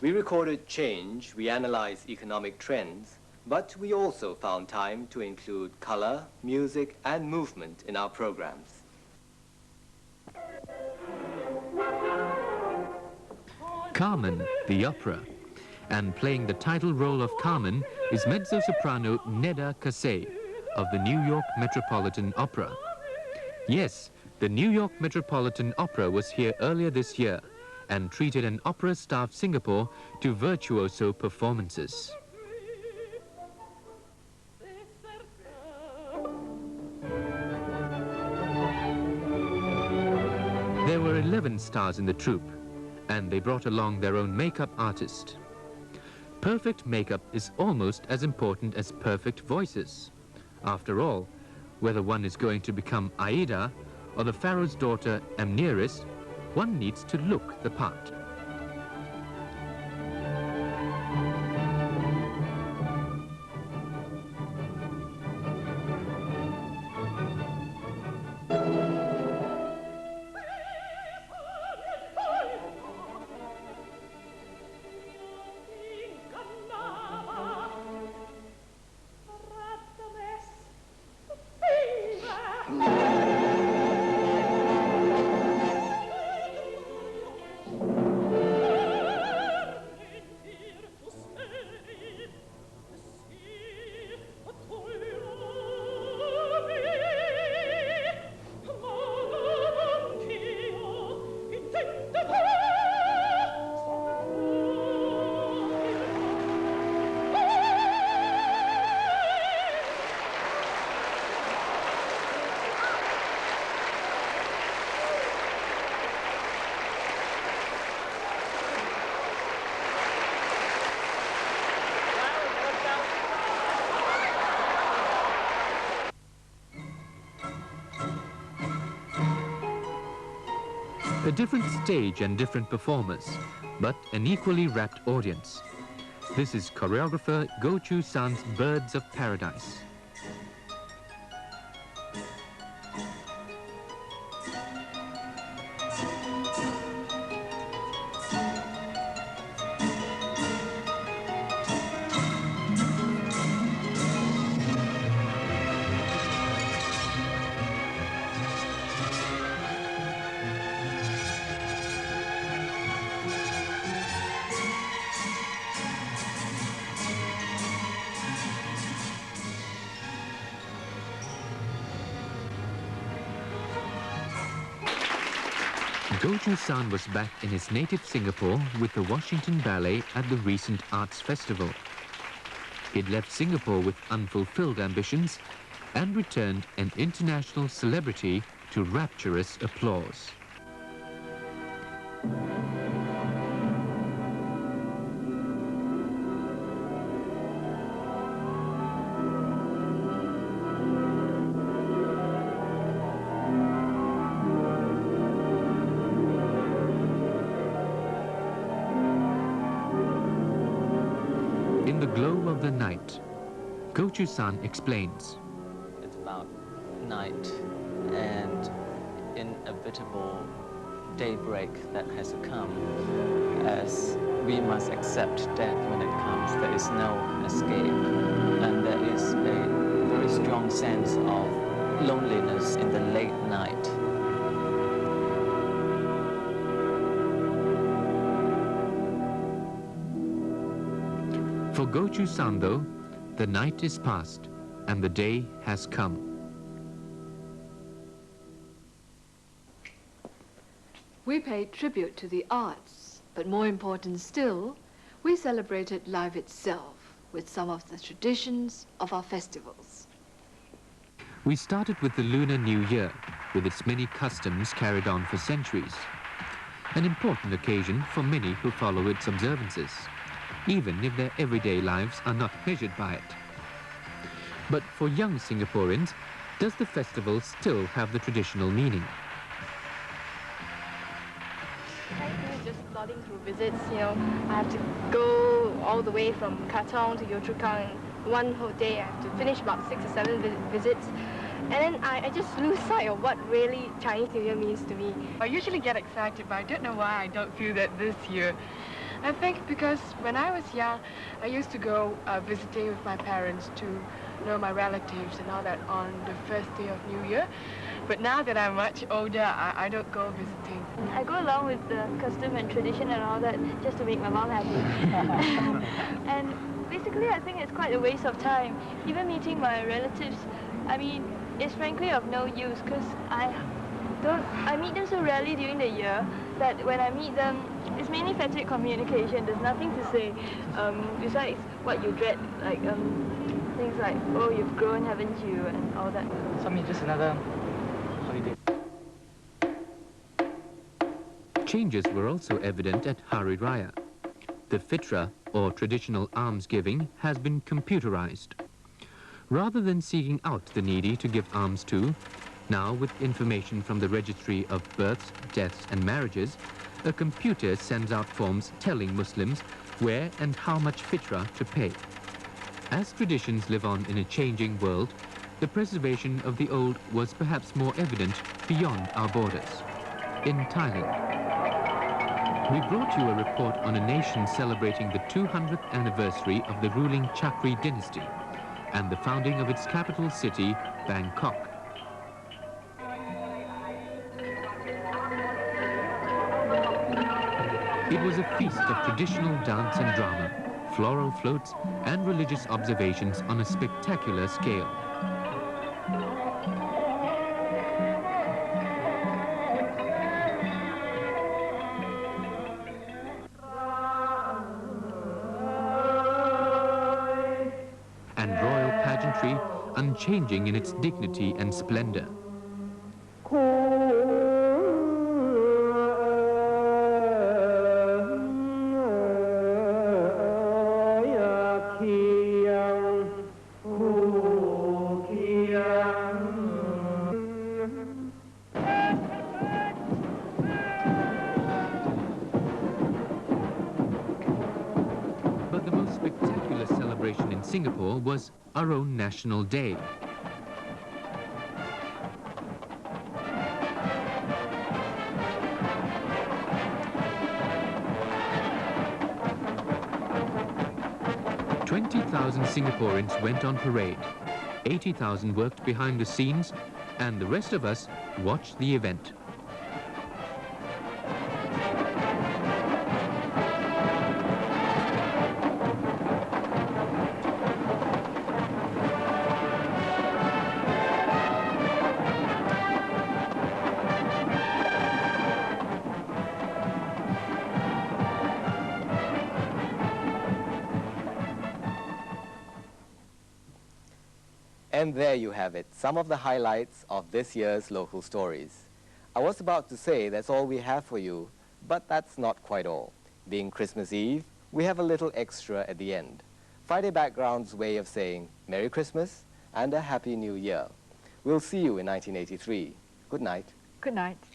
We recorded change, we analyzed economic trends, but we also found time to include color, music, and movement in our programs. Carmen, the opera. And playing the title role of Carmen is mezzo-soprano Neda Kasey of the New York Metropolitan Opera. Yes, the New York Metropolitan Opera was here earlier this year and treated an opera staff Singapore to virtuoso performances. There were 11 stars in the troupe, and they brought along their own makeup artist. Perfect makeup is almost as important as perfect voices. After all, whether one is going to become Aida or the Pharaoh's daughter Amneris, one needs to look the part. A different stage and different performers, but an equally rapt audience. This is choreographer Choo San's Birds of Paradise. Choo San was back in his native Singapore with the Washington Ballet at the recent Arts Festival. He'd left Singapore with unfulfilled ambitions and returned an international celebrity to rapturous applause. In the glow of the night, Choo San explains. It's about night and inevitable daybreak that has to come, as we must accept death when it comes. There is no escape, and there is a very strong sense of loneliness in the late night. For Choo San, though, the night is past and the day has come. We paid tribute to the arts, but more important still, we celebrated life itself with some of the traditions of our festivals. We started with the Lunar New Year, with its many customs carried on for centuries. An important occasion for many who follow its observances, even if their everyday lives are not measured by it. But for young Singaporeans, does the festival still have the traditional meaning? Just plodding through visits, you know, I have to go all the way from Katong to Yio Chu Kang. One whole day I have to finish about 6 or 7 visits. And then I just lose sight of what really Chinese New Year means to me. I usually get excited, but I don't know why I don't feel that this year. I think because when I was young, I used to go visiting with my parents to know my relatives and all that on the first day of New Year. But now that I'm much older, I don't go visiting. I go along with the custom and tradition and all that just to make my mom happy. And basically, I think it's quite a waste of time. Even meeting my relatives, I mean, it's frankly of no use because I meet them so rarely during the year that when I meet them, it's mainly fatigue communication. There's nothing to say besides what you dread, like things like, oh, you've grown, haven't you, and all that. Something just another holiday. Changes were also evident at Hari Raya. The fitra, or traditional almsgiving, has been computerized. Rather than seeking out the needy to give alms to, now with information from the registry of births, deaths and marriages, a computer sends out forms telling Muslims where and how much fitra to pay. As traditions live on in a changing world, the preservation of the old was perhaps more evident beyond our borders. In Thailand, we brought you a report on a nation celebrating the 200th anniversary of the ruling Chakri dynasty and the founding of its capital city, Bangkok. It was a feast of traditional dance and drama, floral floats and religious observations on a spectacular scale. And royal pageantry unchanging in its dignity and splendor. But the most spectacular celebration in Singapore was our own National Day. "20,000 Singaporeans went on parade, 80,000 worked behind the scenes, and the rest of us watched the event." And there you have it, some of the highlights of this year's local stories. I was about to say that's all we have for you, but that's not quite all. Being Christmas Eve, we have a little extra at the end. Friday Background's way of saying Merry Christmas and a Happy New Year. We'll see you in 1983. Good night. Good night.